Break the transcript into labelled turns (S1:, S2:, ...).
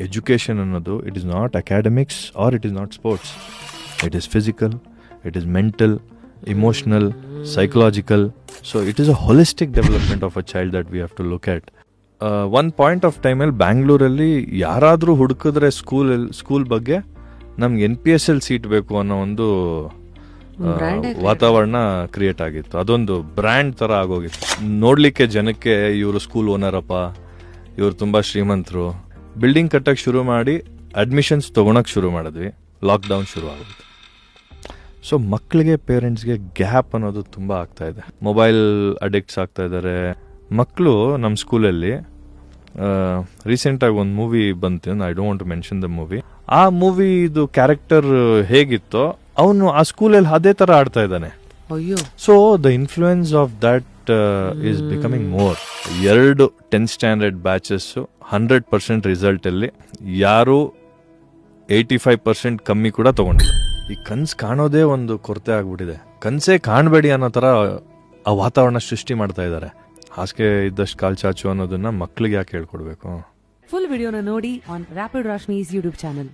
S1: Education ಅನ್ನೋದು it is not academics or it is not sports. It is physical, it is mental, emotional, psychological. So it is a holistic development of a child that we have to look at. One point of time ಅಲ್ಲಿ ಬ್ಯಾಂಗ್ಳೂರಲ್ಲಿ ಯಾರಾದರೂ ಹುಡುಕಿದ್ರೆ school ಬಗ್ಗೆ ನಮ್ಗೆ NPSL seat ಬೇಕು ಅನ್ನೋ ಒಂದು ವಾತಾವರಣ create ಆಗಿತ್ತು. ಅದೊಂದು ಬ್ರ್ಯಾಂಡ್ ತರ ಆಗೋಗಿತ್ತು. ನೋಡ್ಲಿಕ್ಕೆ ಜನಕ್ಕೆ ಇವರು ಸ್ಕೂಲ್ ಓನರಪ್ಪ, ಇವರು ತುಂಬಾ ಶ್ರೀಮಂತರು. ಬಿಲ್ಡಿಂಗ್ ಕಟ್ಟಕ್ಕೆ ಶುರು ಮಾಡಿ ಅಡ್ಮಿಷನ್ಸ್ ತಗೊಳಕ್ ಶುರು ಮಾಡಿದ್ವಿ, ಲಾಕ್ಡೌನ್ ಶುರು ಆಗೋದು. ಸೊ ಮಕ್ಕಳಿಗೆ ಪೇರೆಂಟ್ಸ್ಗೆ ಗ್ಯಾಪ್ ಅನ್ನೋದು ತುಂಬ ಆಗ್ತಾ ಇದೆ. ಮೊಬೈಲ್ ಅಡಿಕ್ಟ್ಸ್ ಆಗ್ತಾ ಇದ್ದಾರೆ ಮಕ್ಕಳು. ನಮ್ಮ ಸ್ಕೂಲಲ್ಲಿ ರೀಸೆಂಟಾಗಿ ಒಂದು ಮೂವಿ ಬಂತು, I don't want to mention the movie. ಆ ಮೂವಿದು ಕ್ಯಾರೆಕ್ಟರ್ ಹೇಗಿತ್ತೋ ಅವನು ಆ ಸ್ಕೂಲಲ್ಲಿ ಅದೇ ಥರ ಆಡ್ತಾ ಇದ್ದಾನೆ. So the influence of that is becoming more. 2 10th standard batches 100% ರಿಸಲ್ಟಲ್ಲಿ ಯಾರು 85% ಕಮ್ಮಿ ಕೂಡ ತಗೊಂಡಿಲ್ಲ. ಈ ಕನ್ಸು ಕಾಣೋದೇ ಒಂದು ಕೊರತೆ ಆಗ್ಬಿಟ್ಟಿದೆ. ಕನ್ಸೇ ಕಾಣಬೇಡಿ ಅನ್ನೋ ಥರ ಆ ವಾತಾವರಣ ಸೃಷ್ಟಿ ಮಾಡ್ತಾ ಇದ್ದಾರೆ. ಹಾಸಿಗೆ ಇದ್ದಷ್ಟು ಕಾಲ್ ಚಾಚು ಅನ್ನೋದನ್ನ ಮಕ್ಳಿಗೆ ಯಾಕೆ ಹೇಳ್ಕೊಡ್ಬೇಕು?
S2: ಫುಲ್ ವಿಡಿಯೋನ ನೋಡಿ ಆನ್ ರ್ಯಾಪಿಡ್ ರಾಶ್ಮೀಸ್ ಯೂಟ್ಯೂಬ್ ಚಾನಲ್.